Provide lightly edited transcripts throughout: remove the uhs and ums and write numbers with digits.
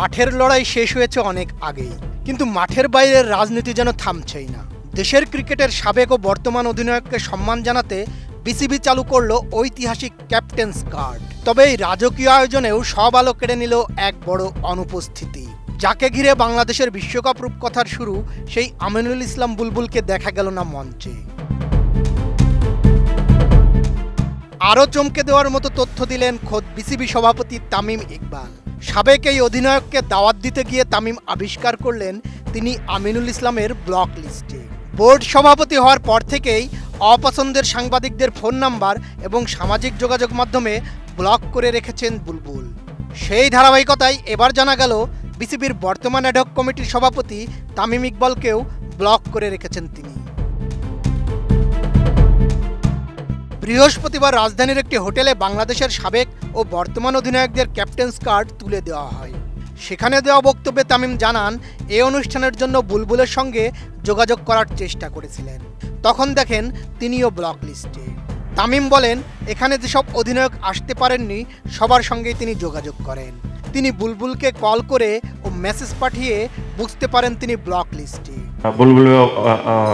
মাঠের লড়াই শেষ হয়েছে অনেক আগেই, কিন্তু মাঠের বাইরের রাজনীতি যেন থামছেই না। দেশের ক্রিকেটের সাবেক ও বর্তমান অধিনায়ককে সম্মান জানাতে বিসিবি চালু করলো ঐতিহাসিক ক্যাপ্টেন্স কার্ড। তবে এই রাজকীয় আয়োজনেও সব আলো কেড়ে নিল এক বড় অনুপস্থিতি, যাকে ঘিরে বাংলাদেশের বিশ্বকাপ রূপকথার শুরু সেই আমিনুল ইসলাম বুলবুলকে দেখা গেল না মঞ্চে। আরও চমকে দেওয়ার মতো তথ্য দিলেন খোদ বিসিবি সভাপতি তামিম ইকবাল। সাবেক এই অধিনায়ককে দাওয়াত দিতে গিয়ে তামিম আবিষ্কার করলেন তিনি আমিনুল ইসলামের ব্লক লিস্টে। বোর্ড সভাপতি হওয়ার পর থেকেই অপছন্দের সাংবাদিকদের ফোন নাম্বার এবং সামাজিক যোগাযোগ মাধ্যমে ব্লক করে রেখেছেন বুলবুল। সেই ধারাবাহিকতায় এবার জানা গেল বিসিবির বর্তমান অ্যাডহক কমিটির সভাপতি তামিম ইকবালকেও ব্লক করে রেখেছেন তিনি। বৃহস্পতিবার রাজধানীর একটি হোটেলে বাংলাদেশের সাবেক ও বর্তমান অধিনায়কদের ক্যাপ্টেন্স কার্ড তুলে দেওয়া হয়। সেখানে দেওয়া বক্তব্যে তামিম জানান, এই অনুষ্ঠানের জন্য বুলবুলের সঙ্গে যোগাযোগ করার চেষ্টা করেছিলেন, তখন দেখেন তিনিও ব্লক লিস্টে। তামিম বলেন, এখানে যেসব অধিনায়ক আসতে পারেননি সবার সঙ্গেই তিনি যোগাযোগ করেন। তিনি বুলবুলকে কল করে ও মেসেজ পাঠিয়ে বুঝতে পারেন তিনি ব্লক লিস্টে।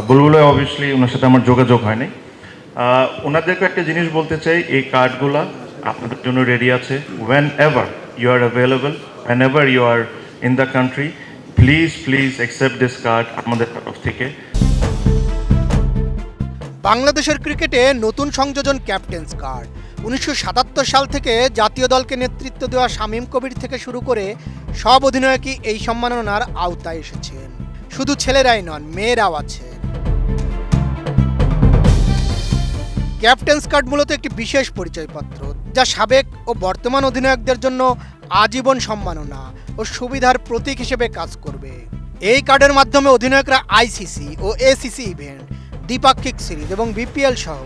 বুলবুলে অবভিয়াসলি ওনার সাথে আমার যোগাযোগ হয়নি। ওনাদেরকে একটা জিনিস বলতে চাই, এই কার্ডগুলো আপনাদের জন্য রেডি আছে। Whenever you are available, whenever you are in the country, please accept this card আমাদের তরফ থেকে। বাংলাদেশের ক্রিকেটে নতুন সংযোজন ক্যাপ্টেন্স কার্ড। 1977 সাল থেকে জাতীয় দলকে নেতৃত্ব দেওয়া শামীম কবির থেকে শুরু করে সব অধিনায়কই এই সম্মাননার আওতায় এসেছেন। শুধু ছেলেরাই নন, মেয়েরাও আছেন। ক্যাপ্টেন্স কার্ড মূলত একটি বিশেষ পরিচয়পত্র, যা সাবেক ও বর্তমান অধিনায়কদের জন্য আজীবন সম্মাননা ও সুবিধার প্রতীক হিসেবে কাজ করবে। এই কার্ডের মাধ্যমে অধিনায়করা আইসিসি ও এসিসি ইভেন্ট, দ্বিপাক্ষিক সিরিজ এবং বিপিএল সহ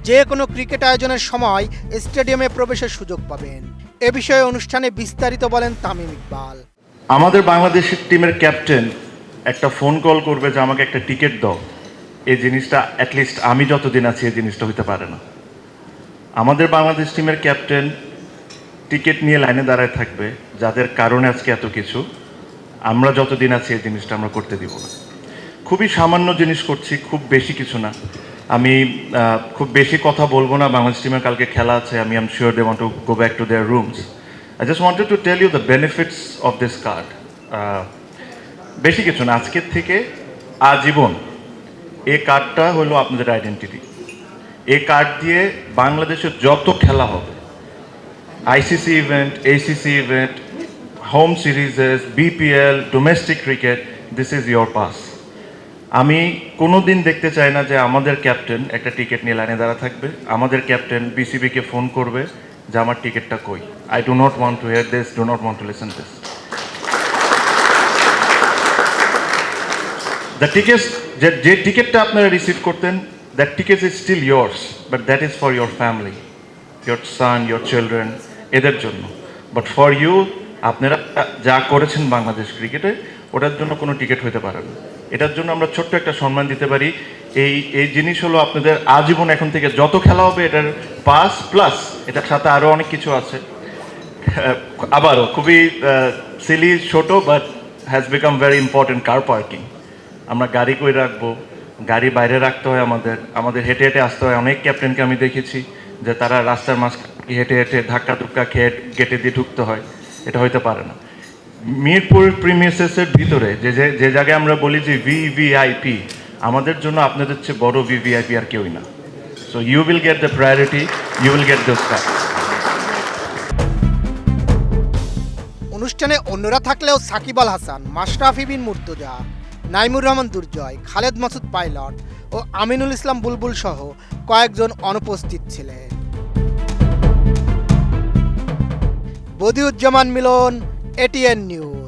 যে কোনো ক্রিকেট আয়োজনের সময় স্টেডিয়ামে প্রবেশের সুযোগ পাবেন। এ বিষয়ে অনুষ্ঠানে বিস্তারিত বলেন তামিম ইকবাল। আমাদের বাংলাদেশের টিমের ক্যাপ্টেন একটা ফোন কল করবে যে আমাকে একটা টিকিট দাও, এই জিনিসটা অ্যাটলিস্ট আমি যতদিন আছি এই জিনিসটা হতে পারে না। আমাদের বাংলাদেশ টিমের ক্যাপ্টেন টিকিট নিয়ে লাইনে দাঁড়ায় থাকবে, যাদের কারণে আজকে এত কিছু। আমরা যতদিন আছি এই জিনিসটা আমরা করতে দিব না। খুবই সামান্য জিনিস করছি, খুব বেশি কিছু না। আমি খুব বেশি কথা বলবো না। বাংলাদেশ টিমের কালকে খেলা আছে, আমি am sure they want to go back to their rooms. I just wanted to tell you the benefits of this card. বেশি কিছু না, আজকের থেকে আজীবন এই কার্ডটা হলো আপনাদের আইডেন্টিটি। এই কার্ড দিয়ে বাংলাদেশের যত খেলা হবে, ICC event, ACC event, home series, BPL, domestic cricket, this is your pass. আমি কোনো দিন দেখতে চাই না যে আমাদের ক্যাপ্টেন একটা টিকিট নিয়ে লাইনে দাঁড়া থাকবে, আমাদের ক্যাপ্টেন বিসিবিকে ফোন করবে যে আমার টিকিটটা কই। I do not want to hear this, do not want to listen this. The tickets, যে টিকিটটা আপনারা রিসিভ করতেন, that ticket is still yours, but that is for your family, your son, your children, এদের জন্য। But for you, আপনারা যা করেছেন বাংলাদেশ ক্রিকেটে, ওটার জন্য কোনো টিকিট হতে পারে না। এটার জন্য আমরা ছোট্ট একটা সম্মান দিতে পারি। এই জিনিস হলো আপনাদের আজীবন, এখন থেকে যত খেলা হবে এটার পাস প্লাস এটার সাথে আরও অনেক কিছু আছে। আবারও খুবই সিলি, ছোট, but has become very important, car parking. আমরা গাড়ি কই রাখবো, গাড়ি বাইরে রাখতে হয়, আমাদের হেঁটে হেঁটে আসতে হয়। অনেক ক্যাপ্টেনকে আমি দেখেছি যে তারা রাস্তার মাঝখানে হেঁটে হেঁটে ধাক্কা ধুক্কা খেয়ে গেটে দিয়ে ঢুকতে হয়। এটা হইতে পারে না। মিরপুর প্রিমিয়ার্সের ভিতরে যে জায়গায় আমরা বলি যে ভিভিআইপি, আমাদের জন্য আপনাদের চেয়ে বড় ভিভিআইপি আর কেউই না। So you will get the priority, you will get this card. অনুষ্ঠানে অন্যরা থাকলেও সাকিব আল হাসান, মাশরাফি বিন মুর্তজা, নাইমুর রহমান দুর্জয়, খালেদ মাসুদ পাইলট ও আমিনুল ইসলাম বুলবুল সহ কয়েকজন অনুপস্থিত ছিলেন। বদিউজ্জামান মিলন, এটিএন নিউজ।